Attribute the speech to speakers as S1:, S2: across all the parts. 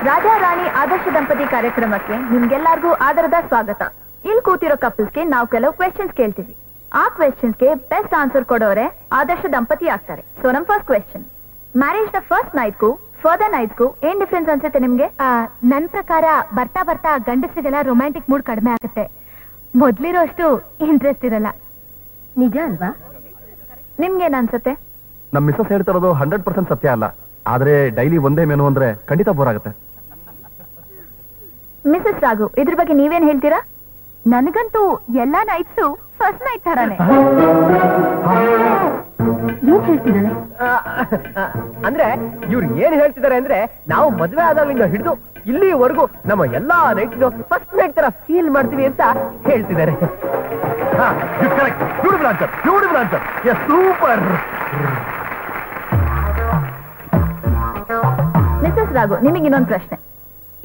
S1: ರಾಜಾ ರಾಣಿ ಆದರ್ಶ ದಂಪತಿ ಕಾರ್ಯಕ್ರಮಕ್ಕೆ ನಿಮ್ಗೆಲ್ಲರಿಗೂ ಆದರದ ಸ್ವಾಗತ. ಇಲ್ಲಿ ಕೂತಿರೋ ಕಪಲ್ಸ್ಗೆ ನಾವು ಕೆಲವು ಕ್ವೆಶ್ಚನ್ಸ್ ಕೇಳ್ತೀವಿ. ಆ ಕ್ವೆಶ್ಚನ್ಸ್ಗೆ ಬೆಸ್ಟ್ ಆನ್ಸರ್ ಕೊಡೋರೆ ಆದರ್ಶ ದಂಪತಿ ಆಗ್ತಾರೆ. ಸೊ ನಮ್ ಫಸ್ಟ್ ಕ್ವೆಶ್ಚನ್, ಮ್ಯಾರೇಜ್ ನ ಫಸ್ಟ್ ನೈಟ್ಗೂ ಫರ್ದರ್ ನೈಟ್ಗೂ ಏನ್ ಡಿಫ್ರೆನ್ಸ್ ಅನ್ಸುತ್ತೆ ನಿಮ್ಗೆ? ನನ್ ಪ್ರಕಾರ ಬರ್ತಾ ಬರ್ತಾ ಗಂಡಸರಿಗೆಲ್ಲ ರೊಮ್ಯಾಂಟಿಕ್ ಮೂಡ್ ಕಡಿಮೆ ಆಗುತ್ತೆ, ಮೊದ್ಲಿರೋ ಅಷ್ಟು ಇಂಟ್ರೆಸ್ಟ್ ಇರಲ್ಲ. ನಿಜ ಅಲ್ವಾ? ನಿಮ್ಗೇನ್ ಅನ್ಸುತ್ತೆ?
S2: ನಮ್ ಮಿಸಸ್ ಹೇಳ್ತಿರೋದು 100% ಸತ್ಯ ಅಲ್ಲ, ಆದ್ರೆ ಡೈಲಿ ಒಂದೇ ಮೆನು ಅಂದ್ರೆ ಖಂಡಿತ ಬೋರ್ ಆಗುತ್ತೆ.
S1: ಮಿಸಸ್ ರಾಘು, ಇದ್ರ ಬಗ್ಗೆ ನೀವೇನ್ ಹೇಳ್ತೀರಾ? ನನಗಂತೂ ಎಲ್ಲಾ ನೈಟ್ಸು ಫಸ್ಟ್ ನೈಟ್ ತರಾನೆ. ಏನ್ ಹೇಳ್ತಿದ್ದಾಳೆ
S3: ಅಂದ್ರೆ ಇವ್ರು ಏನ್ ಹೇಳ್ತಿದ್ದಾರೆ ಅಂದ್ರೆ, ನಾವು ಮದ್ವೆ ಆದಾಗ್ಲಿಂದ ಹಿಡಿದು ಇಲ್ಲಿವರೆಗೂ ನಮ್ಮ ಎಲ್ಲಾ ನೈಟ್ ಫಸ್ಟ್ ನೈಟ್ ತರ ಫೀಲ್ ಮಾಡ್ತೀವಿ ಅಂತ ಹೇಳ್ತಿದ್ದಾರೆ.
S2: ಸೂಪರ್.
S1: ಮಿಸಸ್ ರಾಘು, ನಿಮಗೆ ಇನ್ನೊಂದು ಪ್ರಶ್ನೆ.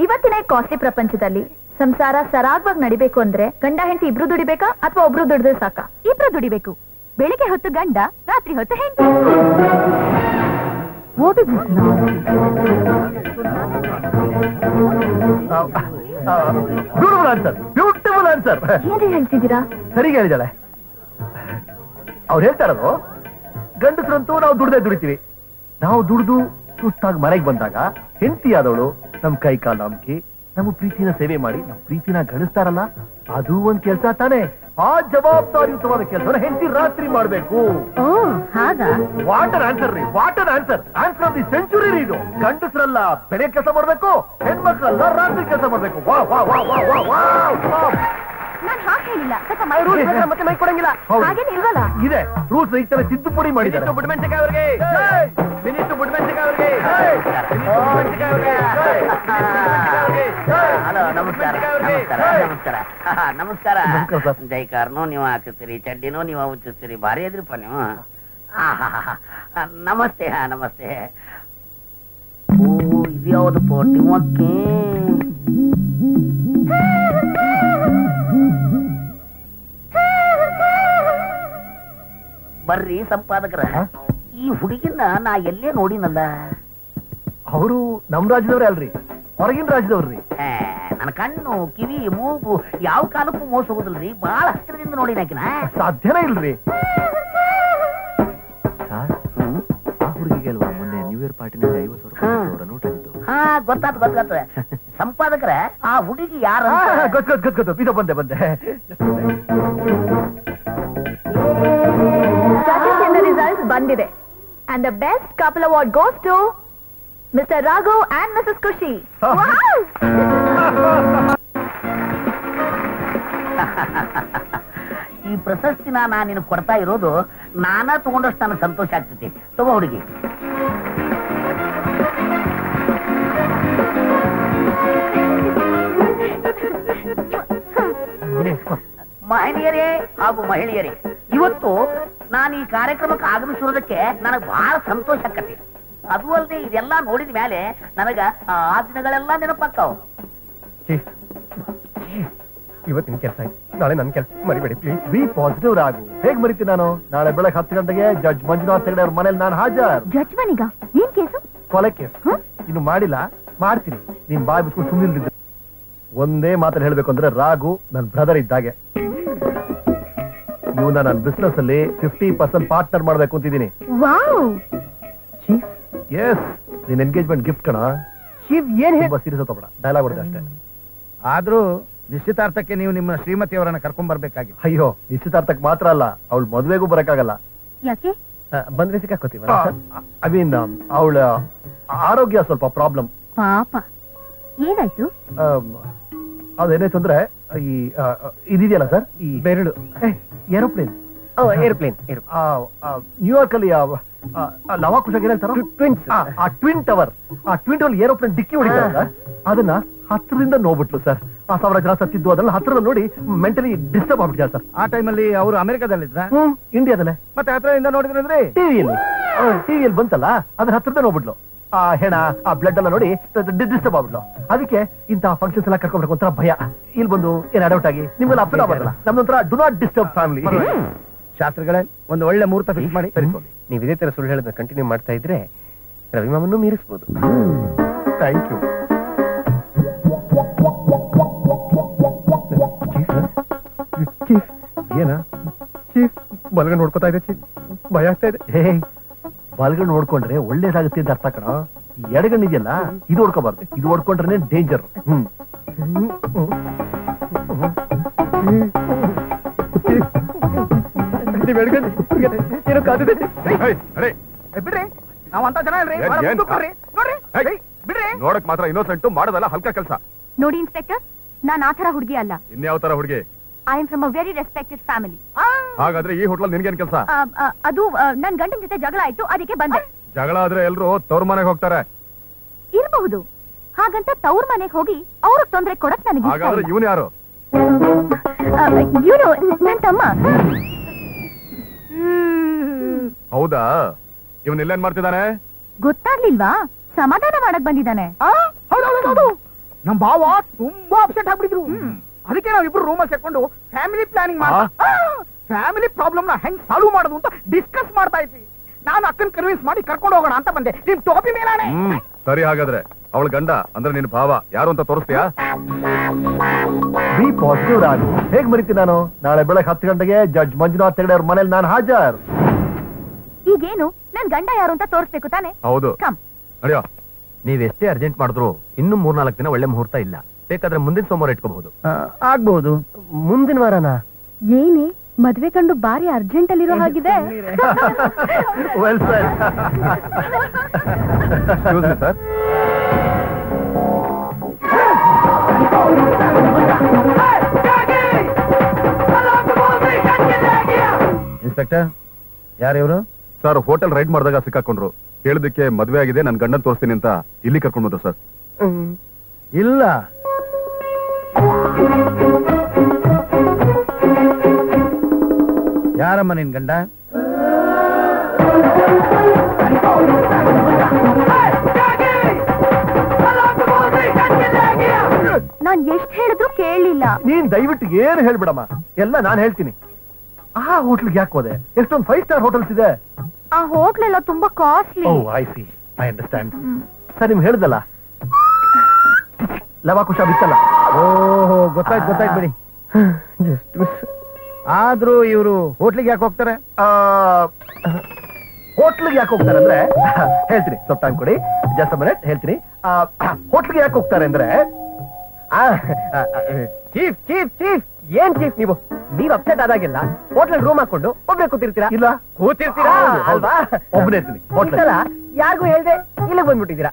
S1: ಇವತ್ತಿನ ಕಾಸ್ಟ್ಲಿ ಪ್ರಪಂಚದಲ್ಲಿ ಸಂಸಾರ ಸರಾಗವಾಗಿ ನಡಿಬೇಕು ಅಂದ್ರೆ ಗಂಡ ಹೆಂಡತಿ ಇಬ್ರು ದುಡಿಬೇಕಾ ಅಥವಾ ಒಬ್ರು ದುಡಿದ್ರೆ ಸಾಕ? ಇಬ್ರು ದುಡಿಬೇಕು. ಬೆಳಿಗ್ಗೆ ಹೊತ್ತು ಗಂಡ, ರಾತ್ರಿ ಹೊತ್ತು ಹೆಂಡತಿ.
S2: Beautiful answer.
S1: ಏನೇ ಹೇಳ್ತಿದ್ದೀರಾ?
S2: ಸರಿಗೆ ಹೇಳಿದಾಳೆ. ಅವ್ರು ಹೇಳ್ತಾ ಇರೋದು, ಗಂಡಸರಂತೂ ನಾವು ದುಡಿತೀವಿ. ನಾವು ದುಡಿದು ಸುಸ್ತಾಗಿ ಮನೆಗೆ ಬಂದಾಗ ಹೆಂಡತಿ ಆದವಳು ನಮ್ ಕೈ ಕಾಲ ನಂಬಿಕೆ ನಮ್ಮ ಪ್ರೀತಿನ ಸೇವೆ ಮಾಡಿ ನಮ್ ಪ್ರೀತಿನ ಗಳಿಸ್ತಾರಲ್ಲ, ಅದು ಒಂದ್ ಕೆಲ್ಸ ತಾನೆ. ಆ ಜವಾಬ್ದಾರಿಯುತವಾದ ಕೆಲಸ ಹೆಂಡತಿ ರಾತ್ರಿ ಮಾಡ್ಬೇಕು. ವಾಟರ್ ಆನ್ಸರ್ ರೀ, water answer. Answer of the century ರೀ ಇದು. ಗಂಡಸರಲ್ಲ ಬೆಳೆ ಕೆಲಸ ಮಾಡ್ಬೇಕು, ಹೆಣ್ಮಕ್ಳಲ್ಲ ರಾತ್ರಿ ಕೆಲಸ ಮಾಡ್ಬೇಕು. ವಾ ವಾ ವಾ ವಾ ವಾ ವಾ.
S1: ನಾನು ಹಾಗೆ ಹೇಳಿಲ್ಲ.
S3: ಮತ್ತೆ ಮೈ ಕೊಡಂಗಿಲ್ಲ
S1: ಹಾಗೇನು ಇಲ್ವಲ್ಲ?
S2: ಇದೆ ರೂಲ್ಸ್ ಈ ತರ ತಿದ್ದುಪಡಿ ಮಾಡಿದ್ದಾರೆ.
S3: ಬುಡ್ಮೆನ್ಸಿಕಾಯ್ ಅವ್ರಿಗೆ, ಮಿನಿಸ್ಟರ್ ಬುಡ್ಮೆನ್ಸಿಕಾಯ್ ಅವ್ರಿಗೆ.
S4: ಹಲೋ, ನಮಸ್ಕಾರ ನಮಸ್ಕಾರ ನಮಸ್ಕಾರ. ಜೈಕಾರ್ನು ನೀವು ಹಾಕಿಸ್ತೀರಿ, ಚಡ್ಡಿನೂ ನೀವು ಉಚ್ಚಿಸ್ತೀರಿ, ಭಾರಿ ಇದ್ರಿಪ್ಪ ನೀವು. ನಮಸ್ತೆ. ನಮಸ್ತೆ. ಓ, ಇದು ಯಾವುದು ಪೋಟಿ ಮಕ್ಕಿ? ಬರ್ರಿ ಸಂಪಾದಕರ, ಈ ಹುಡುಗಿನ ನಾ ಎಲ್ಲೇ ನೋಡಿನಲ್ಲ.
S2: ಅವರು ನಮ್ ರಾಜ್ಯದವ್ರೇ ಅಲ್ರಿ, ಹೊರಗಿನ ರಾಜ್ಯದವ್ರಿ.
S4: ನನ್ನ ಕಣ್ಣು ಕಿವಿ ಮೂಗು ಯಾವ ಕಾಲಕ್ಕೂ ಮೋಸ ಹೋಗುದಿಲ್ರಿ, ಬಹಳ ಹತ್ತಿರದಿಂದ ನೋಡಿ ನಾಕಿನ.
S2: ಸಾಧ್ಯನೇ ಇಲ್ರಿ. ಆ ಹುಡುಗಿಗೆ ಅಲ್ವಾ ಮೊನ್ನೆ ನ್ಯೂ ಇಯರ್ ಪಾರ್ಟಿನಲ್ಲಿ 50,000 ನೋಟ್ ಆಗಿತ್ತು.
S4: ಗೊತ್ತಾತ. ಸಂಪಾದಕರ, ಆ ಹುಡುಗಿ ಯಾರು?
S2: ಗೊತ್ತು. ಇದು ಬಂದೆ.
S1: ರಿಸಲ್ಟ್ ಬಂದಿದೆ. And the best couple award goes to Mr Raghu and Mrs Khushi.
S4: ಈ ಪ್ರಶಸ್ತಿನ ನಾನು ನಿನಗೆ ಕೊಡ್ತಾ ಇರೋದು, ನಾನ ತಗೊಂಡಷ್ಟು ನನಗೆ ಸಂತೋಷ ಆಗ್ತೈತಿ. ತಗೋ ಹುಡುಗಿ. ಮಹಿಳೆಯರೇ ಹಾಗೂ ಮಹಿಳೆಯರೇ, ಇವತ್ತು ನಾನು ಈ ಕಾರ್ಯಕ್ರಮಕ್ಕೆ ಆಗಮಿಸಿರೋದಕ್ಕೆ ನನಗೆ ಬಹಳ ಸಂತೋಷ ಆಕತಿ. ಅದು ಅಲ್ಲದೆ ಇದೆಲ್ಲ ನೋಡಿದ ಮೇಲೆ ನನಗ ಆ ದಿನಗಳೆಲ್ಲ ನೆನಪಾಗ್ತಾವ.
S2: ಇವತ್ತಿನ ಕೆಲಸ ಆಯ್ತು, ನಾಳೆ ನನ್ನ ಕೆಲಸ ಮರಿಬೇಡಿ ಪ್ಲೀಸ್. B positive Raghu. ಹೇಗ್ ಮರಿತೀನಿ ನಾನು? ನಾಳೆ ಬೆಳಗ್ಗೆ 10 ಗಂಟೆಗೆ ಜಡ್ಜ್ ಮಂಜುನಾಥ್ ಹೆಗಡೆ ಅವ್ರ ಮನೇಲಿ ನಾನು ಹಾಜರ್.
S1: ಜಡ್ಜ್ ಮನಿಗ? ಏನ್ ಕೇಸು?
S2: ಕೊಲೆ ಕೇಸ್. ಇನ್ನು ಮಾಡಿಲ್ಲ, ಮಾಡ್ತೀನಿ. ನೀನ್ ಬಾಯ್ ಬಿಟ್ಕೊಂಡು ಸುಮ್ಮನಿಲ್ದಿದ್ದೆ. ಒಂದೇ ಮಾತಲ್ಲಿ ಹೇಳ್ಬೇಕು ಅಂದ್ರೆ, ರಾಗು ನನ್ ಬ್ರದರ್ ಇದ್ದಾಗೆ. ಇವನ್ನ ನನ್ನ ಬಿಸ್ನೆಸ್ ಅಲ್ಲಿ 50% ಪಾರ್ಟ್ನರ್ ಮಾಡ್ಬೇಕು ಅಂತಿದ್ದೀನಿ. ಎಸ್, ನಿನ್ ಎಂಗೇಜ್ಮೆಂಟ್ ಗಿಫ್ಟ್ ಕಣ.
S3: ಶಿವ್ ಏನ್
S2: ತುಂಬಾ ಸೀರಿಯಸ್ ತಗೋಬೇಡ, ಡೈಲಾಗ್ ಹೊಡೆದೆ ಅಷ್ಟೇ.
S5: ಆದ್ರೂ ನಿಶ್ಚಿತಾರ್ಥಕ್ಕೆ ನೀವು ನಿಮ್ಮ ಶ್ರೀಮತಿಯವರನ್ನ ಕರ್ಕೊಂಡ್ ಬರ್ಬೇಕಾಗಿತ್ತು.
S2: ಅಯ್ಯೋ, ನಿಶ್ಚಿತಾರ್ಥಕ್ಕೆ ಮಾತ್ರ ಅಲ್ಲ, ಅವಳು ಮದ್ವೆಗೂ ಬರಕ್ಕಾಗಲ್ಲ.
S1: ಯಾಕೆ?
S3: ಬಂದ್ರೆ ಸಿಕ್ಕಾಕೋತೀವ.
S2: ಐ ಮೀನ್ ಅವಳ ಆರೋಗ್ಯ ಸ್ವಲ್ಪ ಪ್ರಾಬ್ಲಮ್.
S1: ಪಾಪ, ಏನಾಯ್ತು?
S2: ಅದೇನಾಯ್ತು ಅಂದ್ರೆ, ಈ ಇದಿದೆಯಲ್ಲ ಸರ್, ಈ
S3: ಬೆರಳು
S2: ಏರೋಪ್ಲೇನ್.
S3: ಏರೋಪ್ಲೇನ್
S2: ನ್ಯೂಯಾರ್ಕ್ ಅಲ್ಲಿ ಲವಾಕುಶಾಗ ಏನಂತಾರ,
S3: ಟ್ವಿನ್ಸ್.
S2: ಆ ಟ್ವಿನ್ ಟವರ್ ಏರೋಪ್ಲೇನ್ ಡಿಕ್ಕಿ ಹೊಡಿತಾರೆ. ಅದನ್ನ ಹತ್ರದಿಂದ ನೋಡ್ಬಿಟ್ಲು ಸರ್. 1,000 ಜನ ಸತ್ತಿದ್ದು ಅದನ್ನ ಹತ್ರದಲ್ಲಿ ನೋಡಿ ಮೆಂಟಲಿ ಡಿಸ್ಟರ್ಬ್ ಆಗ್ಬಿಟ್ಟಿದ್ದಾರೆ ಸರ್.
S5: ಆ ಟೈಮಲ್ಲಿ ಅವರು ಅಮೆರಿಕದಲ್ಲಿದ್ರ,
S2: ಇಂಡಿಯಾದಲ್ಲೇ.
S5: ಮತ್ತೆ ಹತ್ರದಿಂದ ನೋಡಿದ್ರಂದ್ರೆ
S2: ಟಿವಿಯಲ್ಲಿ ಬಂತಲ್ಲ, ಅದ್ರ ಹತ್ರದ ನೋಡ್ಬಿಟ್ಲು. ಆ ಹೆಣ, ಆ ಬ್ಲಡ್ ಎಲ್ಲ ನೋಡಿ ಡಿಸ್ಟರ್ಬ್ ಆಗ್ಬಿಟ್ಲು. ಅದಕ್ಕೆ ಇಂತಹ ಫಂಕ್ಷನ್ಸ್ ಎಲ್ಲ ಕರ್ಕೊಂಡ್ಬೇಕು ಒಂಥರ ಭಯ. ಇಲ್ಲಿ ಬಂದು ಏನ್ ಅಡೌಟ್ ಆಗಿ ನಿಮ್ಗೆಲ್ಲ ಅಪ್ಸೆಟ್ ಆಗಲ್ಲ. ನಮ್ದೊಂಥರ ಡು ನಾಟ್ ಡಿಸ್ಟರ್ಬ್ ಫ್ಯಾಮಿಲಿ.
S5: ಶಾಸ್ತ್ರಗಳೇ ಒಂದು ಒಳ್ಳೆ ಮುಹೂರ್ತ ಫಿಕ್ಸ್ ಮಾಡಿ.
S3: ನೀವು ಇದೇ ತರ ಸುಳ್ಳು ಹೇಳೋದನ್ನ ಕಂಟಿನ್ಯೂ ಮಾಡ್ತಾ ಇದ್ರೆ ರವಿ ಮಾಮನ್ನು ಮೀರಿಸ್ಬೋದು.
S2: Thank you. ಚೀಫ್ ಏನ ಚೀಫ್ ಬಲಗಡೆ ನೋಡ್ಕೋತಾ ಇದೆ ಚೀಫ್, ಭಯ ಆಗ್ತಾ ಇದೆ. ಬಲಗಡೆ ನೋಡ್ಕೊಂಡ್ರೆ ಒಳ್ಳೇದಾಗುತ್ತೆ ಅಂತ ಅರ್ಥ ಕಣ. ಎಡಗಣ್ಣ ಇದೆಯಲ್ಲ ಇದು ಹೊಡ್ಕೋಬಾರ್ದು, ಇದು ಹೊಡ್ಕೊಂಡ್ರೆ ಡೇಂಜರ್.
S5: ಬಿಡ್ರಿ, ನಾವಂತ ಜನ ಇಲ್ರಿ, ಬಿಡ್ರಿ. ನೋಡಕ್ ಮಾತ್ರ ಇನ್ನೋಸೆಂಟ್, ಮಾಡೋದಲ್ಲ ಹಲ್ಕ ಕೆಲಸ.
S1: ನೋಡಿ ಇನ್ಸ್ಪೆಕ್ಟರ್, ನಾನ್ ಆ ತರ ಹುಡುಗಿ ಅಲ್ಲ.
S5: ಇನ್ಯಾವ ತರ ಹುಡುಗಿ?
S1: I am from a very respected family.
S5: ಹಾಗಾದ್ರೆ ಈ ಹೋಟ್ಲಲ್ಲಿ ನಿನ್ಗೇನ್ ಕೆಲಸ?
S1: ಅದು ನನ್ ಗಂಡನ ಜೊತೆ ಜಗಳ ಆಯ್ತು, ಅದಕ್ಕೆ ಬಂದೆ.
S5: ಜಗಳ ಆದ್ರೆ ಎಲ್ರು ತವ್ರ ಮನೆಗೆ ಹೋಗ್ತಾರೆ.
S1: ಇರಬಹುದು, ಹಾಗಂತ ತವ್ರ ಮನೆಗೆ ಹೋಗಿ ಅವ್ರಿಗೆ ತೊಂದ್ರೆ ಕೊಡಕ್ ನನಗೆ
S5: ಹಾಗಾದ್ರೆ ಇವನು ಯಾರು?
S1: ಇವನು ನನ್ ತಮ್ಮ.
S5: ಹೌದಾ? ಇವನ್ ಇಲ್ಲೇನ್ ಮಾಡ್ತಿದ್ದಾನೆ?
S1: ಗೊತ್ತಾಗ್ಲಿಲ್ವಾ? ಸಮಾಧಾನ ಮಾಡಕ್ ಬಂದಿದ್ದಾನೆ.
S3: ನಮ್ ಭಾವ ತುಂಬಾ ಅಪ್ಸೆಟ್ ಆಗ್ಬಿಟ್ಟಿದ್ರು. ಅದಕ್ಕೆ ನಾವಿಬ್ರು ರೂಮಲ್ಲಿ ಸೇರ್ಕೊಂಡು ಫ್ಯಾಮಿಲಿ ಪ್ಲಾನಿಂಗ್ ಫ್ಯಾಮಿಲಿ ಪ್ರಾಬ್ಲಮ್ ನ ಹೆಂಗ್ ಸಾಲ್ವ್ ಮಾಡೋದು ಅಂತ ಡಿಸ್ಕಸ್ ಮಾಡ್ತಾ ಇದ್ವಿ. ನಾನು ಅಕ್ಕನ್ ಕನ್ವಿನ್ಸ್ ಮಾಡಿ ಕರ್ಕೊಂಡು ಹೋಗೋಣ ಅಂತ ಬಂದೆ. ನಿಮ್ ಟೋಪಿ ಮೇಲಾನೆ.
S5: ಸರಿ, ಹಾಗಾದ್ರೆ ಅವಳ ಗಂಡ ಅಂದ್ರೆ ನಿನ್ ಭಾವ ಯಾರು ಅಂತ ತೋರಿಸ್ತೀಯಾ?
S2: B positive Raju. ಹೇಗ್ ಮರಿತೀನಿ ನಾನು? ನಾಳೆ ಬೆಳಗ್ಗೆ 10 ಗಂಟೆಗೆ ಜಡ್ಜ್ ಮಂಜುನಾಥ್ ಹೆಗಡೆ ಅವ್ರ ಮನೇಲಿ ನಾನು ಹಾಜರ್.
S1: ಈಗೇನು ನನ್ ಗಂಡ ಯಾರು ಅಂತ ತೋರಿಸ್ಬೇಕು ತಾನೆ?
S5: ಹೌದು.
S1: ಕಮ್.
S5: ಅಯ್ಯೋ,
S3: ನೀವೆಷ್ಟೇ ಅರ್ಜೆಂಟ್ ಮಾಡಿದ್ರು ಇನ್ನೂ 3-4 ದಿನ ಒಳ್ಳೆ ಮುಹೂರ್ತ ಇಲ್ಲ. ಬೇಕಾದ್ರೆ ಮುಂದಿನ ಸೋಮವಾರ ಇಟ್ಕೋಬಹುದು.
S2: ಆಗ್ಬಹುದು.
S3: ಮುಂದಿನ ವಾರನಾ?
S1: ಏನೇ ಮದ್ವೆ ಕಂಡು ಬಾರಿ ಅರ್ಜೆಂಟ್ ಅಲ್ಲಿರೋ ಹಾಗಿದೆ.
S2: Well sir.
S5: ಸರ್,
S3: ಇನ್ಸ್ಪೆಕ್ಟರ್, ಯಾರು ಇವರು?
S5: ಸರ್, ಹೋಟೆಲ್ ರೈಡ್ ಮಾಡಿದಾಗ ಸಿಕ್ಕಾಕೊಂಡ್ರು. ಹೇಳಿದಕ್ಕೆ ಮದ್ವೆ ಆಗಿದೆ, ನನ್ ಗಂಡನ್ ತೋರಿಸ್ತೀನಿ ಅಂತ ಇಲ್ಲಿ ಕರ್ಕೊಂಡು ಬಂದ್ರು ಸರ್.
S3: ಇಲ್ಲ, ಯಾರಮ್ಮ ನಿನ್ ಗಂಡ?
S1: ನಾನ್ ಎಷ್ಟ್ ಹೇಳಿದ್ರು ಕೇಳಲಿಲ್ಲ.
S2: ನೀನ್ ದಯವಿಟ್ಟು ಏನು ಹೇಳ್ಬಿಡಮ್ಮ, ಎಲ್ಲ ನಾನ್ ಹೇಳ್ತೀನಿ. ಆ ಹೋಟ್ಲ್ಗೆ ಯಾಕೆ ಹೋದೆ? ಎಷ್ಟೊಂದು 5 ಸ್ಟಾರ್ ಹೋಟೆಲ್ಸ್ ಇದೆ.
S1: ಆ ಹೋಟ್ಲೆಲ್ಲ ತುಂಬಾ costly.
S2: Oh I see, I understand. Sir, ನಿಮ್ಗೆ ಹೇಳ್ದಲ್ಲ ಲವಾಕುಶ ಬಿತ್ತಲ್ಲ.
S3: ಓಹೋ, ಗೊತ್ತಾಯ್ತು ಬಿಡಿ. ಆದ್ರೂ ಇವರು ಹೋಟ್ಲಿಗೆ ಯಾಕೆ ಹೋಗ್ತಾರೆ?
S2: ಹೋಟ್ಲಿಗೆ ಯಾಕೆ ಹೋಗ್ತಾರೆ ಅಂದ್ರೆ ಹೇಳ್ತೀನಿ, ಸ್ವಲ್ಪ ಟೈಮ್ ಕೊಡಿ, ಜಸ್ಟ್ ಅ ಮಿನಿಟ್ ಹೇಳ್ತೀನಿ. ಹೋಟ್ಲಿಗೆ ಯಾಕೆ ಹೋಗ್ತಾರೆ ಅಂದ್ರೆ
S3: ಚೀಫ್ ಚೀಫ್ ಚೀಫ್ ಏನ್ ಚೀಫ್ ನೀವ್ ಅಪ್ಸೆಟ್ ಆದಾಗೆಲ್ಲ ಹೋಟ್ಲಲ್ಲಿ ರೂಮ್ ಹಾಕೊಂಡು ಒಬ್ನೇ ಕೂತಿರ್ತೀರಾ?
S2: ಇಲ್ಲ,
S3: ಕೂತಿರ್ತೀರಾ ಅಲ್ವಾ?
S2: ಒಬ್ಬನೇ ಇರ್ತೀನಿ ಹೋಟ್ಲ್.
S3: ಯಾರಿಗೂ ಹೇಳ್ದೆ ಇಲ್ಲಿಗೆ ಬಂದ್ಬಿಟ್ಟಿದ್ದೀರಾ.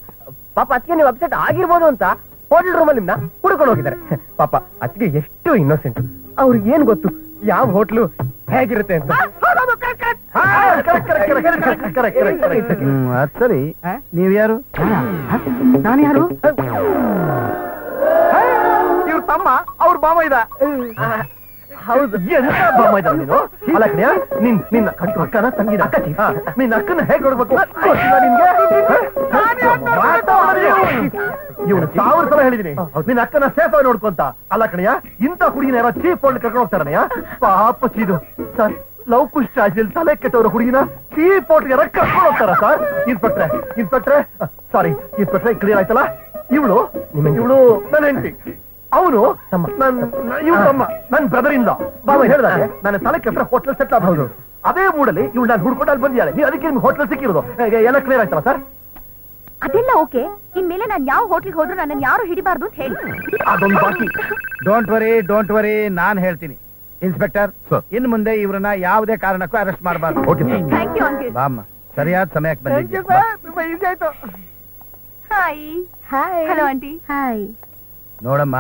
S3: ಪಾಪ ಅದಕ್ಕೆ ನೀವು ಅಪ್ಸೆಟ್ ಆಗಿರ್ಬೋದು ಅಂತ ಹೋಟೆಲ್ ರೂಮಲ್ಲಿ ನಿಮ್ನ ಹುಡ್ಕೊಂಡು ಹೋಗಿದ್ದಾರೆ. ಪಾಪ ಅದಕ್ಕೆ ಎಷ್ಟು ಇನ್ನೋಸೆಂಟ್. ಅವ್ರಿಗೆ ಏನ್ ಗೊತ್ತು ಯಾವ ಹೋಟ್ಲು ಹೇಗಿರುತ್ತೆ ಅಂತ.
S2: ಸರಿ, ನೀವ್ ಯಾರು?
S3: ನಾನು ಯಾರು? ಇವ್ರ ತಮ್ಮ, ಅವ್ರ ಬಾಮ ಇದ.
S2: ಹೌದು. ಎಂತ ಬಾಮ ಇದ್ದಾನೆ ನೀನು? ಅಲ್ಲ ಕಣ್ಯಾ, ನಿನ್ನ ಅಕ್ಕನ ತಂಗಿದ ನಿನ್ನ ಅಕ್ಕನ ಹೇಗೆ ನೋಡ್ಬೇಕು ಗೊತ್ತಿಲ್ಲ ನಿನ್ಗೆ? ಇವನು 1000 ಸಲ ಹೇಳಿದೀನಿ ನಿನ್ನ ಅಕ್ಕನ ಸೇಫ್ ಆಗಿ ನೋಡ್ಕೊಂತ. ಅಲ್ಲ ಕಣ್ಯಾ, ಇಂಥ ಹುಡುಗಿನ ಯಾರೋ ಚೀಫ್ ಹೋಟ್ಲ್ ಕರ್ಕೊಂಡು ಹೋಗ್ತಾರಣ್ಯ. ಪಾಪ ಚೀದು ಸರ್, ಲವ್ ಕುಶ್ ರಾಜ್ಯದಲ್ಲಿ ತಲೆ ಕೆಟ್ಟವ್ರ ಹುಡುಗಿನ ಚೀಫ್ ಹೋಟ್ಲ್ಗೆ ಕರ್ಕೊಂಡು ಹೋಗ್ತಾರ ಸರ್? ಇನ್ಸ್ಪೆಕ್ಟ್ರೆ ಸಾರಿ ಇನ್ಸ್ಪೆಕ್ಟ್ರೆ, ಕ್ಲಿಯರ್ ಆಯ್ತಲ್ಲ? ಇವಳು ನನ್ನ ಹೆಂಡತಿ, ಅವನು ಇವ್ರ ತಮ್ಮ, ನನ್ನ ಬ್ರದರ್ ಇಂದ. ಬಾಬಾ ಹೇಳಿದಾಗ ನನ್ನ ತಲೆ ಕೆಟ್ಟ ಹೋಟ್ಲ್ ಸೆಟ್ ಆಗಬಹುದು. ಅದೇ ಮೂಡಲ್ಲಿ ಇವಳು ನಾನು ಹುಡ್ಕೊಂಡು ಅಲ್ಲಿ ಬಂದಿದ್ದಾಳೆ. ನೀವು ಅದಕ್ಕೆ ನಿಮ್ಗೆ ಹೋಟ್ಲ್ ಸಿಕ್ಕಿರೋದು. ಎಲ್ಲ ಕ್ಲಿಯರ್ ಆಯ್ತಲ್ಲ ಸರ್?
S1: ಅದೆಲ್ಲ ಓಕೆ. ಇನ್ಮೇಲೆ ನಾನು ಯಾವ ಹೋಟ್ಲಿಗೆ ಹೋದ್ರು ನನ್ನನ್ನು ಯಾರು ಹಿಡಿಬಾರ್ದು ಅಂತ ಹೇಳಿ.
S2: ಅದೊಂದು ಬಾಕಿ.
S3: ಡೋಂಟ್ ವರಿ, ನಾನ್ ಹೇಳ್ತೀನಿ. ಇನ್ಸ್ಪೆಕ್ಟರ್, ಇನ್ ಮುಂದೆ ಇವ್ರನ್ನ ಯಾವುದೇ ಕಾರಣಕ್ಕೂ ಅರೆಸ್ಟ್ ಮಾಡಬಾರ್ದು. Okay sir?
S1: Thank you uncle.
S3: ಬಾಮ್ಮ, ಸರಿಯಾದ ಸಮಯಕ್ಕೆ ಬಂದಿದ್ದೀವಿ.
S1: ಹಾಯ್. Hello aunty. ಹಾಯ್.
S3: ನೋಡಮ್ಮ,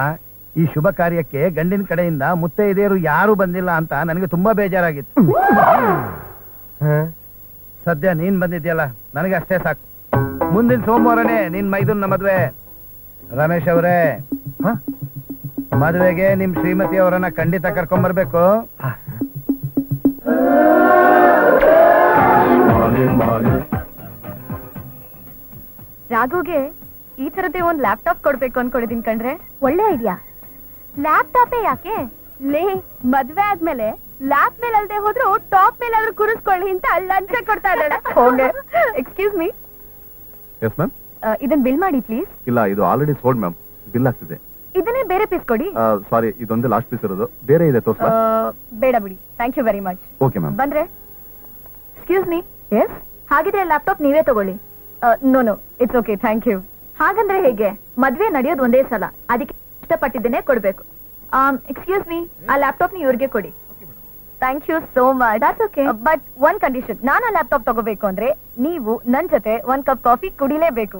S3: ಈ ಶುಭ ಕಾರ್ಯಕ್ಕೆ ಗಂಡಿನ ಕಡೆಯಿಂದ ಮುತ್ತೈದೆಯರು ಯಾರು ಬಂದಿಲ್ಲ ಅಂತ ನನಗೆ ತುಂಬಾ ಬೇಜಾರಾಗಿತ್ತು. ಸದ್ಯ ನೀನ್ ಬಂದಿದ್ಯಲ್ಲ, ನನಗೆ ಅಷ್ಟೇ ಸಾಕು. ಮುಂದಿನ ಸೋಮವಾರನೇ ನಿನ್ ಮೈದುನ ಮದ್ವೆ. ರಮೇಶ್ ಅವರೇ, ಮದುವೆಗೆ ನಿಮ್ ಶ್ರೀಮತಿ ಅವರನ್ನ ಖಂಡಿತ ಕರ್ಕೊಂಡ್ಬರ್ಬೇಕು.
S1: ರಾಘುಗೆ ಈ ತರದೇ ಒಂದ್ ಲ್ಯಾಪ್ಟಾಪ್ ಕೊಡ್ಬೇಕು ಅನ್ಕೊಂಡಿದೀನಿ ಕಣ್ರೆ. ಒಳ್ಳೆ ಐಡಿಯಾ. ಲ್ಯಾಪ್ಟಾಪೇ ಯಾಕೆ? ಲೇ, ಮದ್ವೆ ಆದ್ಮೇಲೆ ಲ್ಯಾಪ್ ಮೇಲೆ ಅಲ್ದೆ ಹೋದ್ರು ಟಾಪ್ ಮೇಲೆ ಆದ್ರೂ ಕೂರಿಸ್ಕೊಳ್ಳಿ ಅಂತ ಲಂಚ ಕೊಡ್ತಾ ಇದ್ದಾಳೆ. Excuse me.
S5: Yes ma'am.
S1: ಇದನ್ನ ಬಿಲ್ ಮಾಡಿ ಪ್ಲೀಸ್.
S5: ಇಲ್ಲ, ಇದು ಆಲ್ರೆಡಿ ಸೋಲ್ಡ್ ಮ್ಯಾಮ್. ಬಿಲ್ ಆಗ್ತಿದೆ.
S1: ಇದನ್ನೇ ಬೇರೆ ಪೀಸ್ ಕೊಡಿ.
S5: ಸಾರಿ, ಇದೊಂದೇ ಲಾಸ್ಟ್ ಪೀಸ್ ಇರೋದು. ಬೇರೆ ಇದೆ ತೋರ್ಸ?
S1: ಬೇಡ ಬಿಡಿ, thank you very much.
S5: Okay ma'am.
S1: ಬಂದ್ರೆ ಎಕ್ಸ್ಕ್ಯೂಸ್ ಮೀ. ಎಸ್, ಹಾಗಿದ್ರೆ ಲ್ಯಾಪ್ಟಾಪ್ ನೀವೇ ತಗೊಳ್ಳಿ. No no, it's okay, thank you. ಹಾಗಂದ್ರೆ ಹೇಗೆ? ಮದ್ವೆ ನಡೆಯೋದು ಒಂದೇ ಸಲ, ಅದಕ್ಕೆ ಇಷ್ಟಪಟ್ಟಿದ್ದೇನೆ ಕೊಡ್ಬೇಕು. ಎಕ್ಸ್ಕ್ಯೂಸ್ ಮೀ, ಆ ಲ್ಯಾಪ್ಟಾಪ್ ನ ಇವ್ರಿಗೆ ಕೊಡಿ. Thank you so much. That's okay, but one condition. ನಾನು ಆ ಲ್ಯಾಪ್ಟಾಪ್ ತಗೋಬೇಕು ಅಂದ್ರೆ ನೀವು ನನ್ ಜೊತೆ 1 ಕಪ್ ಕಾಫಿ ಕುಡಿಲೇಬೇಕು.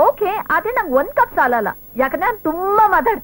S1: ಓಕೆ, ಆದ್ರೆ ನಂಗೆ 1 ಕಪ್ ಸಾಲಲ್ಲ, ಯಾಕಂದ್ರೆ ನಾನು ತುಂಬಾ ಮಾತಾಡ್ತೀನಿ.